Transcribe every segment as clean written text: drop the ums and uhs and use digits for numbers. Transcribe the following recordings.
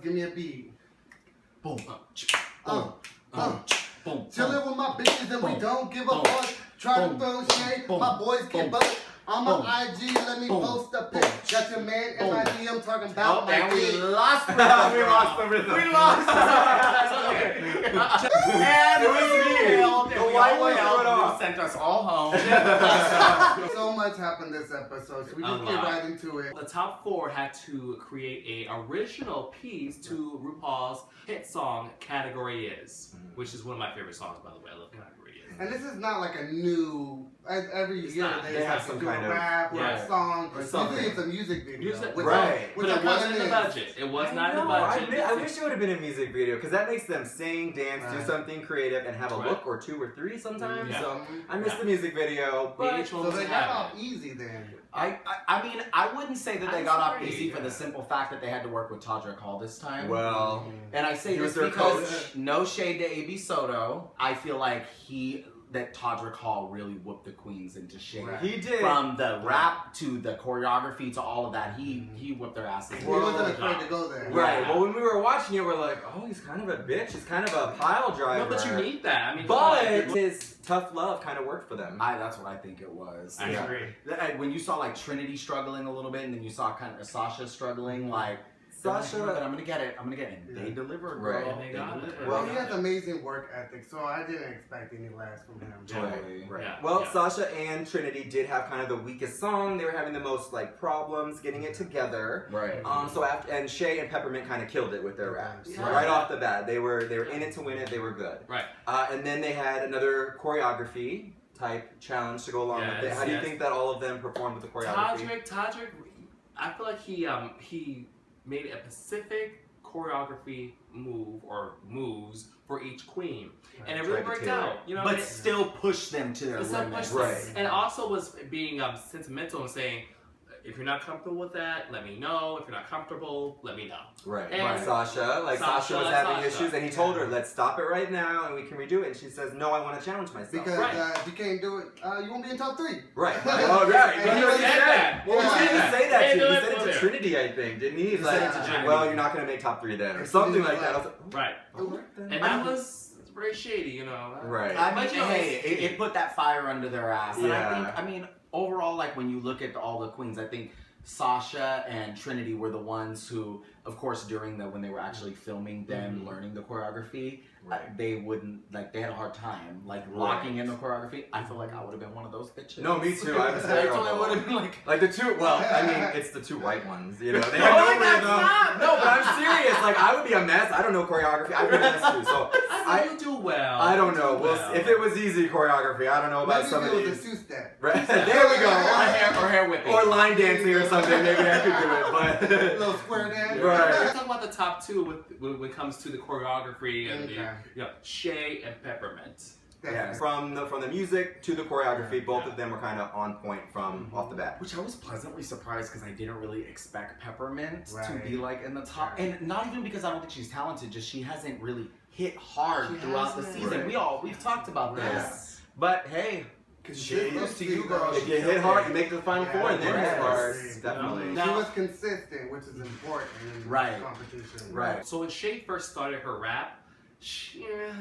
give me a beat. Boom. Boom. Boom. Chillin' with my bitches and we don't give a fuck. Try to throw shade, my boys get bucked. On my IG, let me post a pic. Got your man in my DM talking about my we dick. lost the rhythm. We lost the rhythm. We lost the rhythm. And it was me. The white one sent us all home. So much happened this episode, so we just get right into it. The top 4 had to create a original piece to RuPaul's hit song "Category Is," which is one of my favorite songs, by the way. I love "Category Is." And this is not like a new. Every year they have some to do kind a of rap or a song. or something. Usually it's a music video. Right. But it wasn't in the budget. It was not in the budget. I wish it would have been a music video because that makes them sing, dance, do something creative, and have a look or 2 or 3 sometimes. Yeah. So I missed the music video. But So they got off easy then. I mean, I wouldn't say that they got off easy for the simple fact that they had to work with Todrick Hall this time. Well, and I say this because no shade to A.B. Soto. I feel like that Todrick Hall really whooped the queens into shape. Right. He did. From the rap to the choreography to all of that, he whipped their asses. He wasn't afraid to go there. Right. Well, when we were watching it, we're like, oh, he's kind of a bitch. He's kind of a pile driver. No, but you need that. I mean, but his tough love kind of worked for them. That's what I think it was. I agree. When you saw like Trinity struggling a little bit, and then you saw kind of Sasha struggling, like. Sasha, but I'm gonna get it. And they delivered, girl. Right. They got it. Well, he has amazing work ethic, so I didn't expect any less from him. Totally. Right. Yeah. Well, Sasha and Trinity did have kind of the weakest song. They were having the most like problems getting it together. Right. So and Shea and Peppermint kind of killed it with their raps Yeah. right off the bat. They were in it to win it. They were good. Right. And then they had another choreography type challenge to go along with it. How do you think that all of them performed with the choreography? Todrick, I feel like he made a specific choreography move or moves for each queen, and it really worked out. You know, but still pushed them to their limit. Right. And also was being sentimental and saying, if you're not comfortable with that, let me know. If you're not comfortable, let me know. Right. And Sasha was having issues, and he told her, let's stop it right now, and we can redo it. And she says, no, I want to challenge myself. Because if you can't do it, you won't be in top 3. Right. Oh, right. And he said that. Well, he didn't say that to you. He said it to Yeah. Trinity, I think, didn't he? He's He like, said it to Trinity. well, you're not going to make top 3 then, or something like that. I was like, Right. And that was very shady, you know. Right. I mean, But, you know, hey, it put that fire under their ass. And Yeah. I mean, overall, like when you look at all the queens, I think Sasha and Trinity were the ones who, of course, when they were actually filming them, learning the choreography, they had a hard time, locking in the choreography. I feel like I would have been one of those bitches. No, me too. I was I terrible. totally would have been like the two. Well, I mean, it's the 2 white ones. You know, they had no rhythm. No, but I'm serious. Like I would be a mess. I don't know choreography. I'd be a mess too. So you do well. I don't know. If it was easy choreography, I don't know about some of Maybe these. it was a 2-step. Right. There we go. Or hair whipping. Or line dancing or something. Maybe I could do it. But A little square dance. Right. Let's talk about the top 2 when it comes to the choreography and the shea and peppermint. yeah, from the music to the choreography, both of them were kind of on point from off the bat. Which I was pleasantly surprised because I didn't really expect Peppermint to be like in the top, and not even because I don't think she's talented, just she hasn't really hit hard throughout the season. We've talked about this, but hey. Kudos to you, girl. If you hit hard, you make it to the final 4, and then hit hard. Definitely. She was consistent, which is important in competition. Right. So when Shea first started her rap,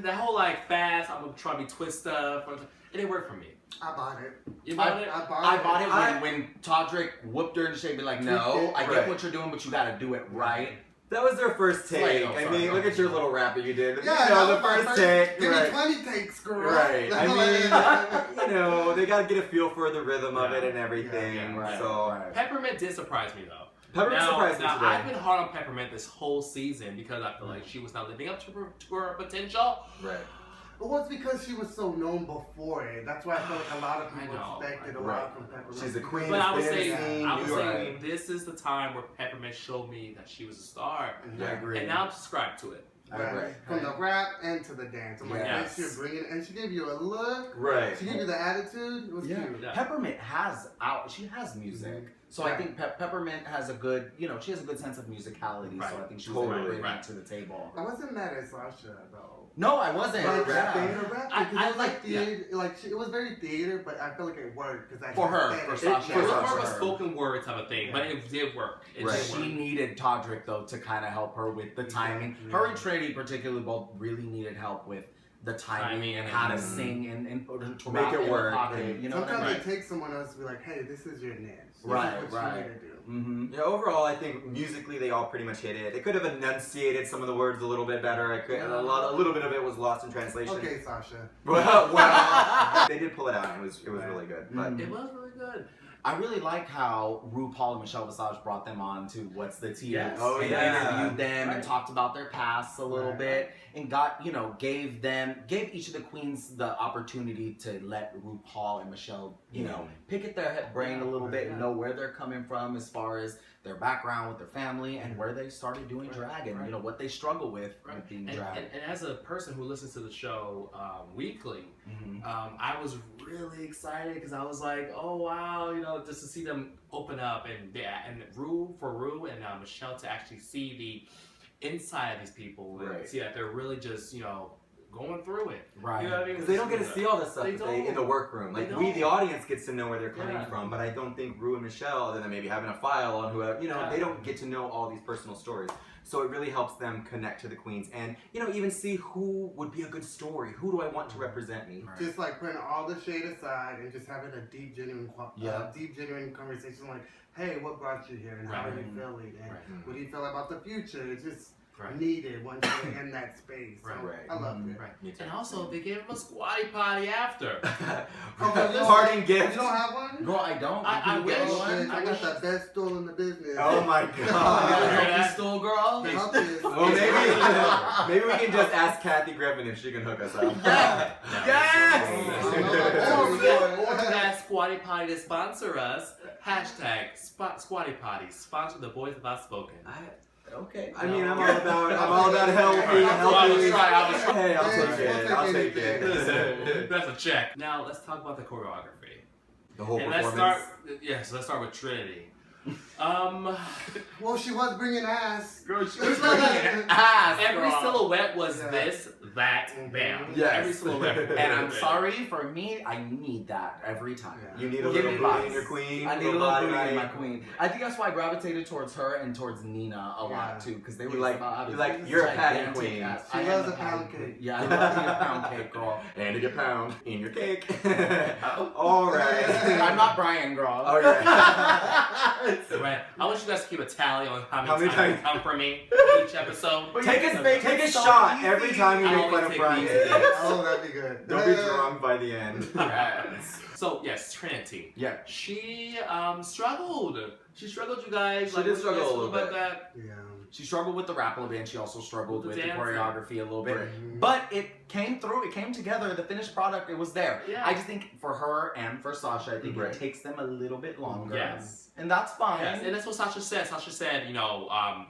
that whole fast, I'm gonna try to be twist stuff, it didn't work for me. I bought it. You bought it? I bought it when Todrick whooped her and Shea be like, no, I get what you're doing, but you gotta do it right. That was their first take. I mean, look at your little rap that you did. Yeah, you know, the first take. Give me 20 takes, girl. Right. I mean, you know, they gotta get a feel for the rhythm of it and everything. So Peppermint did surprise me though. Peppermint surprised me today. I've been hard on Peppermint this whole season because I feel like she was not living up to her potential. Right. It was because she was so known before it. That's why I feel like a lot of people expected a lot from Peppermint. She's a queen. But I would say this is the time where Peppermint showed me that she was a star. I agree. And now I'm subscribed to it. Right. From the rap and to the dance. I'm like, she'll bring it, and she gave you a look. Right. She gave you the attitude. It was cute. Yeah. Peppermint she has music. So I think Peppermint has a good, she has a good sense of musicality. Right. So I think she was able to bring Right. that to the table. I wasn't mad at Sasha though. No, I wasn't. Her rapping, I it was like yeah. theater, it was very theater, but I feel like it worked because For her, for Sasha. It was more for of a her. spoken word type of thing, but it did work. It Right. did She work. needed Todrick though to kind of help her with the timing. Exactly. Her and Trinity particularly both really needed help with the timing and how to sing and to Make rap it in work. the pocket. You know what I Sometimes mean? it takes someone else to be like, hey, this is your niche. This Right, is what right. you need to do. Mm-hmm. Yeah, overall, I think musically they all pretty much hit it. They could have enunciated some of the words a little bit better. A little bit of it was lost in translation. Okay, Sasha. Well, they did pull it out. And it was really good. But It was really good. I really like how RuPaul and Michelle Visage brought them on to What's the Tea? Yes. Oh, and yeah. interviewed them and Right. talked about their pasts a little Right. bit and got, gave each of the queens the opportunity to let RuPaul and Michelle, pick at their brain a little bit and know where they're coming from as far as their background with their family and where they started doing drag and, what they struggle with being drag. And as a person who listens to the show weekly, I was really excited because I was like, oh wow, just to see them open up and Ru and Michelle to actually see the inside of these people and see that they're really just going through it. Right. You know what I mean? because they don't get to see all this stuff They in the workroom. They Like we, don't. the audience, gets to know where they're coming Yeah. from. But I don't think Ru and Michelle, other than maybe having a file on whoever, they don't get to know all these personal stories. So it really helps them connect to the queens and even see who would be a good story. Who do I want to represent me? Right. Just like putting all the shade aside and just having a deep, genuine conversation like, hey, what brought you here and how are you feeling and what do you feel about the future? It's just needed once you're in that space. So Right. I loved it. Right. Me too. And also, they gave him a squatty potty after. Parting gift. You don't have one? Girl, I don't. I You get wish. one? I got the best stool in the business. Oh my You got a god. healthy stool, girl? Help this. Well, maybe we can just ask Kathy Griffin if she can hook us up. Or that squatty potty to sponsor us. Hashtag squatty potty. Sponsor the boys of Outspoken. Okay. I mean, I'm all about healthy. I was trying. Hey, I'll take it. That's a check. Now let's talk about the choreography. The whole And performance. let's start with Trinity. Well, she was bringing ass. Girl, she was bringing ass, Every girl. silhouette was Yeah. this, that, bam. Yes. Every silhouette. And I'm sorry, for me, I need that every time. Yeah. You need a Give little me booty bodies. in your queen. I need a little body booty in my right. queen. I think that's why I gravitated towards her and towards Nina a lot too, because they were You're a padding queen. She loves a pound cake. Yeah, I love being a pound cake, girl. And to get pound in your cake. All right. I'm not Brian, girl. Oh yeah. Right. I want you guys to keep a tally on how How many many times you times- come for me each episode. Take a so shot easy. every time you I make always fun of take Brian. these. Oh, that'd be good. Don't be drunk by the end. Yes. So yes, Trinity. Yeah. She struggled. She struggled, you guys. She did struggle a little about bit. that. Yeah. She struggled with the rap a little bit, and she also struggled with the dancing. choreography a little bit. Right. But it came through. It came together. The finished product, it was there. Yeah. I just think for her and for Sasha, I think Right. it takes them a little bit longer. Yes. And that's fine. Yes, and that's what Sasha said. Sasha said,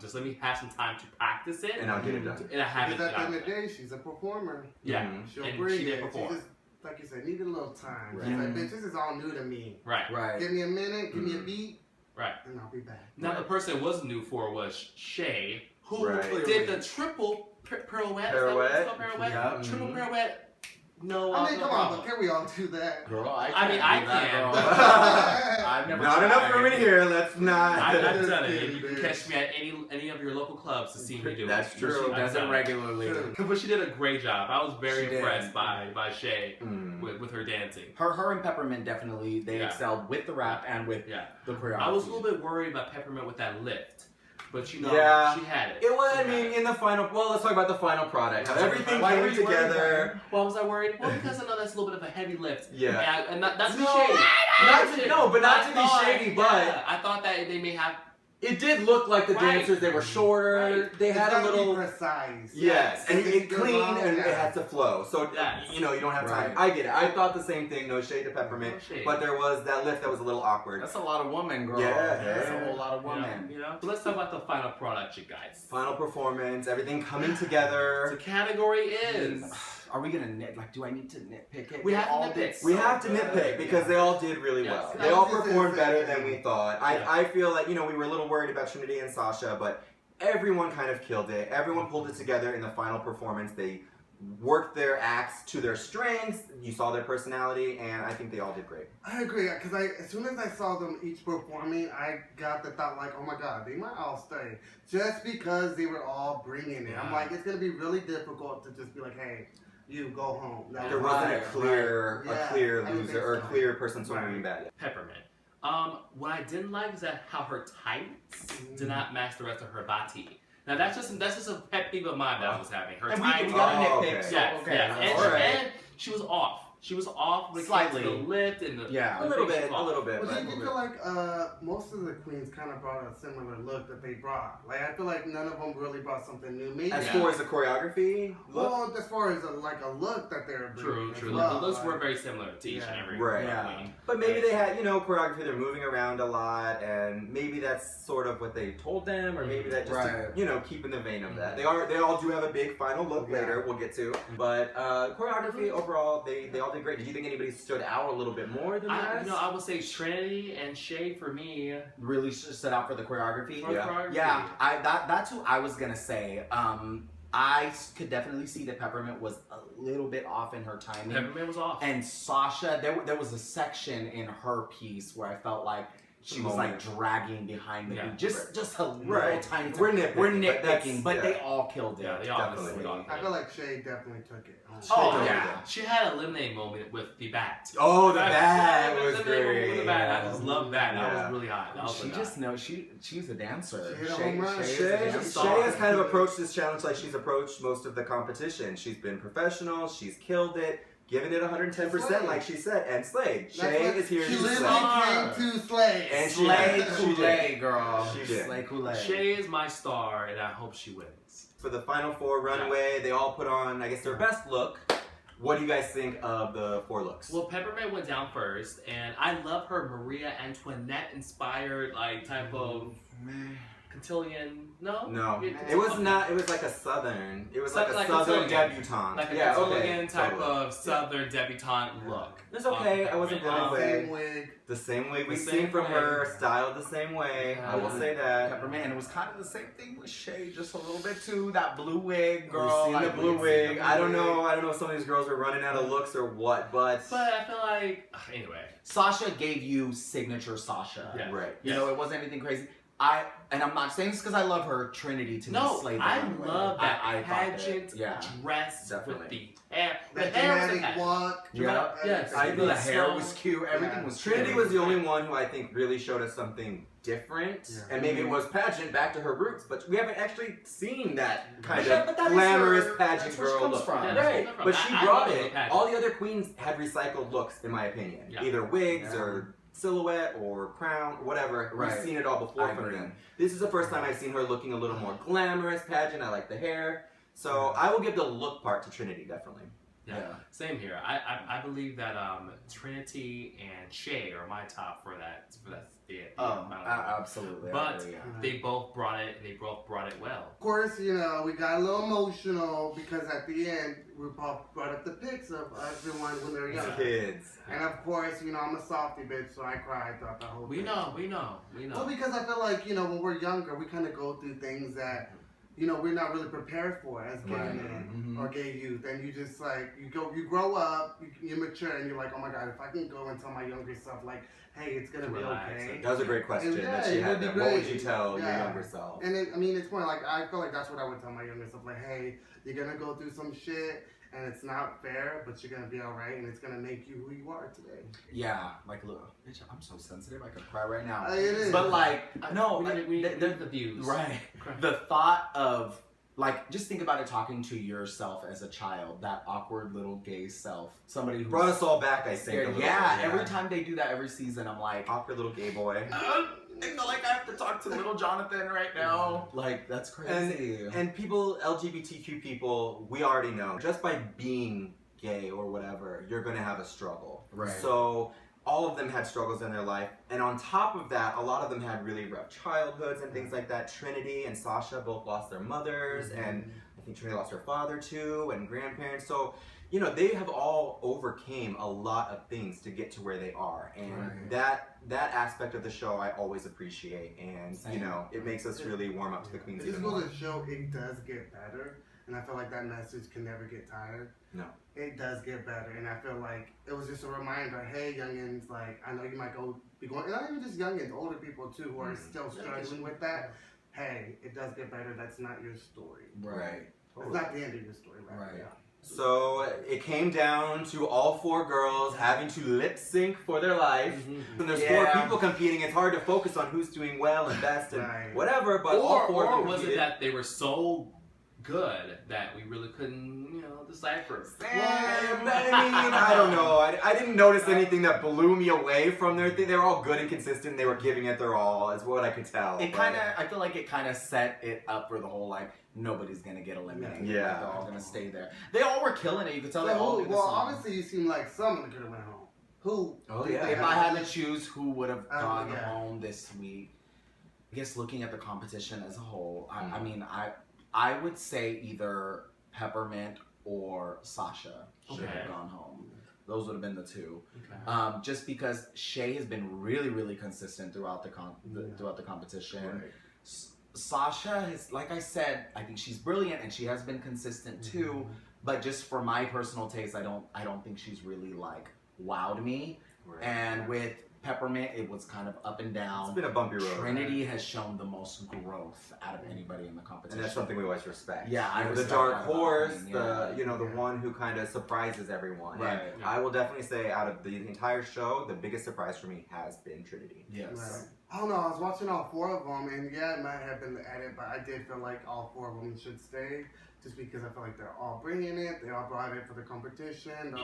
just let me have some time to practice it. And I'll get it done. And I have it Because at the done. end of the day, she's a performer. Yeah. Mhm. She'll And bring she did it. perform. She just, like you said, needed a little time. Right. She's like, bitch, this is all new to me. Right. Right. Give me a minute, give me a beat, Right. and I'll be back. Now the person it was new for was Shea, who Right. did the triple pirouette. Pirouette. Is that what it's called, pirouette? Yeah. Triple Mhm. pirouette. No, I mean, no come on, problem. but can we all do that? Girl, I I mean, can't I do that, can. girl. I've never Not tried. enough room in here. Let's not. I've done it. And you can catch me at any of your local clubs to see me do it. That's true. She I've does it done regularly. True. But she did a great job. I was very She did. impressed by Shea Mm. with her dancing. Her and Peppermint definitely they Yeah. excelled with the rap and with Yeah. the choreography. I was a little bit worried about Peppermint with that lift. But Yeah. she had it. It was, I She had mean, it. in the final, well, let's talk about the final product. How everything Why were came you worried, together. Why was I worried? Well, because I know that's a little bit of a heavy lift. Yeah. And not to be No, shady. but not to be shady, but Yeah, I thought that they may have. it did look like the Right. dancers, they were shorter, Right. they had a It's gotta little... be precise. Yes, and If it goes clean wrong, and yeah. it had to flow. So, Yes. you don't have time. Right. I get it. I thought the same thing, no shade to Peppermint. No shade. But there was that lift that was a little awkward. That's a lot of woman, girl. Yeah. That's a whole lot of woman. But let's talk about the final product, you guys. Final performance, everything coming The together. category is are we gonna do I need to nitpick it? We have to nitpick. We have to nitpick because they all did really well. They all performed better than we thought. I feel like, we were a little worried about Trinity and Sasha, but everyone kind of killed it. Everyone pulled it together in the final performance. They worked their acts to their strengths. You saw their personality, and I think they all did great. I agree, because as soon as I saw them each performing, I got the thought like, oh my god, they might all stay. Just because they were all bringing it. I'm like, it's going to be really difficult to just be like, hey, you go home. There wasn't a clear loser or a clear person swimming back. Peppermint. What I didn't like is that how her tights did not match the rest of her body. Now that's just a pet peeve of mine that was happening. Her tights. We got a nitpick. Okay. And she was off. She was off with slightly the lift and the a little bit. Well, do you feel like most of the queens kind of brought a similar look that they brought? Like I feel like none of them really brought something new. Maybe as far as the choreography, well, as far as a look that they're bringing. True. Well, the looks were very similar to each and every queen. But maybe they had choreography. They're moving around a lot, and maybe that's sort of what they told them, or maybe that just to, keep in the vein of that. They all do have a big final look later. We'll get to, but choreography overall, they all did great. Did you think anybody stood out a little bit more than that? I would say Trinity and Shea for me really stood out for the choreography. Yeah, that's who I was gonna say. I could definitely see that Peppermint was a little bit off in her timing. Peppermint was off. And Sasha, there was a section in her piece where I felt like she was like dragging behind the beat. Just a little tiny. We're nitpicking, but they all killed it. Yeah, they definitely. I feel like Shea definitely took it. She had a lemonade moment with the bat. Oh, the bat was great. With the bat. I just love that. That was really hot. She just knows she's a dancer. Shay has kind of approached this challenge like she's approached most of the competition. She's been professional. She's killed it. Giving it 110%, like she said, and slayed. Shea is here to slay. She literally came to slay. And slay Coulee, girl. She did. Slay Coulee. Shea is my star, and I hope she wins. For the final four Runway, they all put on, I guess, their best look. What do you guys think of the four looks? Well, Peppermint went down first, and I love her Maria Antoinette-inspired, type of cotillion. No. It was not. It was like a southern. It was like a southern debutante. Like a cotillion type of southern debutante look. It's okay. I wasn't blown away. Same wig. The same wig we've seen from her, styled the same way. I will say that. Peppermint, and it was kind of the same thing with Shea, just a little bit too. That blue wig, girl. We've seen the blue wig. I don't know if some of these girls are running out of looks or what, but I feel like anyway. Sasha gave you signature Sasha. Yeah. Right. You know, it wasn't anything crazy. And I'm not saying this because I love her. Trinity to me slayed the Runway. Love that pageant dress definitely. with the hair. The dramatic walk. Yes. I think the hair was cute. Everything was cute. Trinity was the only one who I think really showed us something different. Yeah. And maybe it was pageant, back to her roots, but we haven't actually seen that kind of glamorous pageant girl look. Right. But she brought it. All the other queens had recycled looks, in my opinion. Yeah. Either wigs or silhouette or crown, whatever. We've seen it all before from them. This is the first time I've seen her looking a little more glamorous pageant. I like the hair. So I will give the look part to Trinity, definitely. Yeah. Same here. I believe that Trinity and Shea are my top for that. Absolutely. But they both brought it. They both brought it well. Of course, we got a little emotional because at the end, RuPaul brought up the pics of everyone when they're young. Kids. And of course, I'm a softy bitch, so I cried throughout the whole thing. We know. Well, because I feel like, when we're younger, we kind of go through things that, we're not really prepared for as gay men or gay youth. And you just you grow up, you mature, and you're like, oh my God, if I can go and tell my younger self, hey, it's going to be okay. That was a great question that she had. What would you tell your younger self? And it's more I feel like that's what I would tell my younger self. Hey, you're going to go through some shit. And it's not fair, but you're going to be all right, and it's going to make you who you are today. Yeah, look, bitch, I'm so sensitive, I could cry right now. It is. But, we need the views. Right. The thought of, just think about it talking to yourself as a child, that awkward little gay self. Somebody who brought us all back, I think. Yeah, every time they do that every season, I'm like, awkward little gay boy. I feel like I have to talk to little Jonathan right now. That's crazy. And people, LGBTQ people, we already know, just by being gay or whatever, you're going to have a struggle. Right. So all of them had struggles in their life. And on top of that, a lot of them had really rough childhoods and things like that. Trinity and Sasha both lost their mothers, and I think Trinity lost her father too, and grandparents. So, you know, they have all overcame a lot of things to get to where they are. And that aspect of the show I always appreciate. And, you know, it makes us really warm up to the queens. It just goes to show it does get better. And I feel like that message can never get tired. No. It does get better. And I feel like it was just a reminder, hey, youngins, like, I know you might be going, not even just youngins, older people too who are still struggling with that. Hey, it does get better. That's not your story. Right. It's not the end of your story. Right. Yeah. So it came down to all 4 girls having to lip sync for their life. When there's 4 people competing, it's hard to focus on who's doing well and best and whatever. But all 4 or was it that they were so good that we really couldn't, you know, decipher? I mean, I don't know. I didn't notice anything that blew me away from their thing. They were all good and consistent. They were giving it their all, is what I could tell. I feel like it kind of set it up for the whole, like, nobody's going to get eliminated. Yeah. Like, they're all going to stay there. They all were killing it. You could tell they all knew the song. Obviously you seem like someone could have went home. Who? Oh, yeah. If I had to choose who would have gone home this week, I guess looking at the competition as a whole, I mean, I would say either Peppermint or Sasha should have gone home. Those would have been the 2. Okay. Just because Shea has been really, really consistent throughout the competition. Right. Sasha is, like I said, I think she's brilliant and she has been consistent too. But just for my personal taste, I don't think she's really like wowed me. Right. And with Peppermint, it was kind of up and down. It's been a bumpy road. Trinity has shown the most growth out of anybody in the competition. And that's something we always respect. Yeah, the dark horse, the one who kind of surprises everyone. Right. And I will definitely say out of the entire show, the biggest surprise for me has been Trinity. Yes. Right. I don't know, I was watching all 4 of them, and yeah, it might have been the edit, but I did feel like all 4 of them should stay, just because I feel like they're all bringing it, they all brought it for the competition,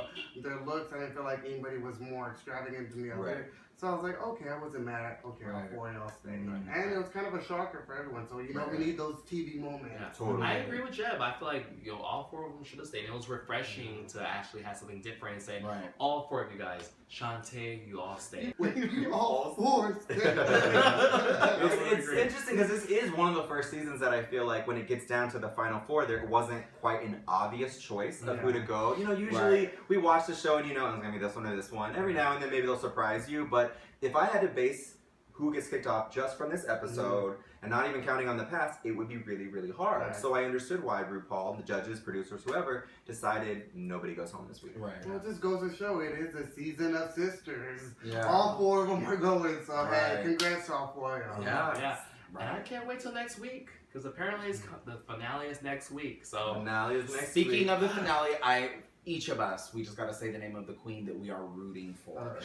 their looks, I didn't feel like anybody was more extravagant than the other. Right. So I was like, okay, I wasn't mad. Okay, all 4 of y'all stay. And it was kind of a shocker for everyone. So, you know, we need those TV moments. Yeah, totally. I agree with Jeb. I feel like, you know, all 4 of them should have stayed. It was refreshing to actually have something different and say, all 4 of you guys, Shantay, you all stay. Wait, you all 4 stay. It's interesting because this is one of the first seasons that I feel like when it gets down to the final 4, there wasn't quite an obvious choice of who to go. You know, usually we watch the show and you know, it's going to be this one or this one. Every now and then maybe they'll surprise you, but if I had to base who gets kicked off just from this episode and not even counting on the past, it would be really, really hard. Right. So I understood why RuPaul, the judges, producers, whoever, decided nobody goes home this week. Right. Well, it just goes to show it is a season of sisters. Yeah. All 4 of them are going, so hey, congrats to all 4 of y'all. Yeah. Right. And I can't wait till next week, because apparently the finale is next week. So finale is next week. Speaking of the finale, each of us, we just got to say the name of the queen that we are rooting for.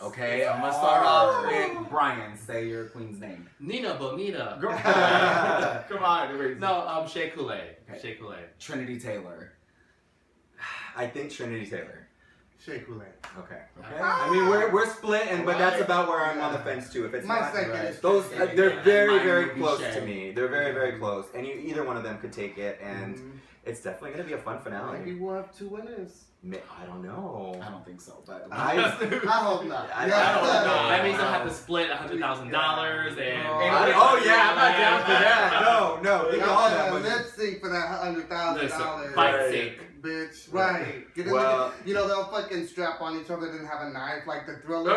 Okay, I'm gonna start off with Brian. Say your queen's name. Nina Bonina. Come on. No, Shea Coulee. Okay. Shea Coulee. Trinity Taylor. I think Trinity Taylor. Shea Coulee. Okay. I mean, we're split, but that's about where I'm on the fence too. If it's my not, second, those they're very, very close to me. They're very, very close, and either one of them could take it, and it's definitely gonna be a fun finale. Maybe we'll have 2 winners. I don't know. I don't think so, but I hope not. I don't know. That means they'll have to split $100,000 and. I'm not down for that. No, think of all that money. Lip sync for that $100,000. Fight sync. Bitch, right. You know, they'll fucking strap on each other, didn't have a knife like the Thriller.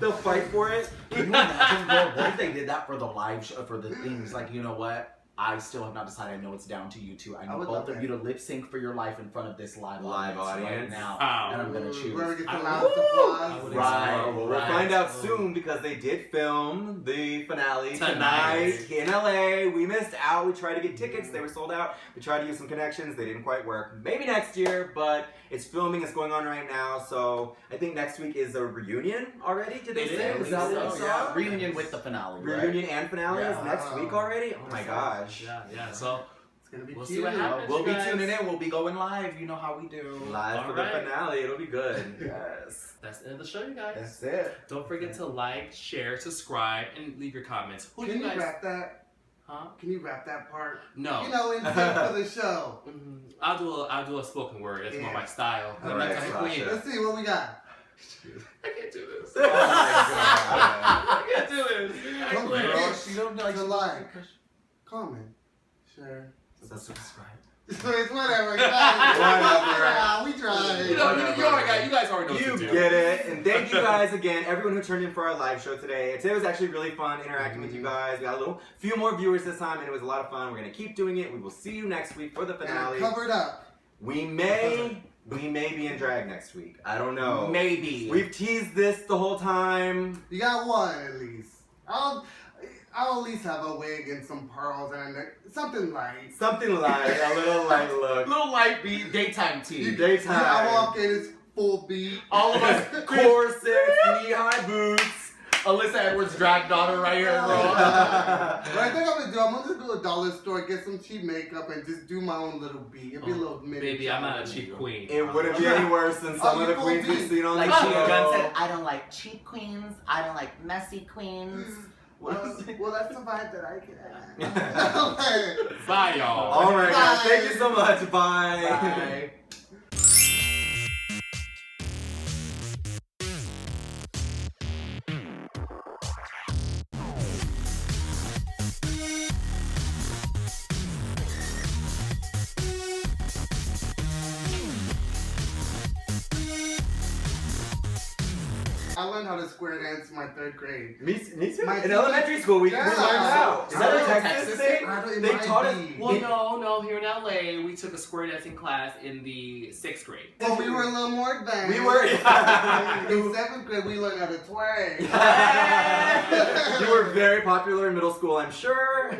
They'll fight for it. Can you imagine, bro, what if they did that for the live show, for the things? Like, you know what? I still have not decided. I know it's down to you two. I know both of you to lip sync for your life in front of this live audience right now. And I'm going to choose. We're going to get the loud applause. Right. Well, we'll find out soon because they did film the finale tonight in LA. We missed out. We tried to get tickets. They were sold out. We tried to use some connections. They didn't quite work. Maybe next year, but it's filming. It's going on right now. So I think next week is a reunion already. Did they say? Is that what we saw? Reunion with the finale. Reunion and finale is next week already? Oh my gosh. Yeah. So it's gonna be we'll cute. see what happens. We'll be tuning in. We'll be going live. You know how we do. Live for the finale. It'll be good. Yes. That's the end of the show, you guys. That's it. Don't forget to like, share, subscribe, and leave your comments. Can you rap that? Huh? Can you rap that part? No. You know, in for the show. I'll do a spoken word. It's more my style. All right, Let's see what we got. I can't do this. Oh my god. I can't do this. I Don't quit. girl, She don't like to like, comment, share. Subscribe. It's whatever, guys. We tried. You guys already know You what to do. get it. And thank you guys again, everyone who turned in for our live show today. Today was actually really fun interacting with you guys. We got a few more viewers this time, and it was a lot of fun. We're gonna keep doing it. We will see you next week for the finale. And covered up. We may be in drag next week. I don't know. Maybe. We've teased this the whole time. You got one at least. I'll at least have a wig and some pearls and something light. Something light, a little light look. Little light beat, daytime tea. Daytime. I walk in, it's full beat. All of us. Corsets, knee-high boots. Alyssa Edwards' drag daughter right here. What I think I'm gonna do, I'm gonna just go to a dollar store, get some cheap makeup, and just do my own little beat. It'll be a little mini. Baby, I'm not a cheap queen. It wouldn't be any worse than some of the queens we've seen on Like the Gia show. Gunn said, I don't like cheap queens. I don't like messy queens. Well, that's the vibe that I get. Okay. Bye, y'all. All right, guys. Bye. Thank you so much. Bye. Bye. I learned how to square dance in my 3rd grade. Me too. My In teacher- elementary school, we Yeah. learned how. Is Is that that a a Texas thing? I don't- it They might taught us. be. Well, no, here in LA, we took a square dancing class in the 6th grade. Well, we were a little more advanced. We were. In 7th grade, we learned how to twerk. You were very popular in middle school, I'm sure.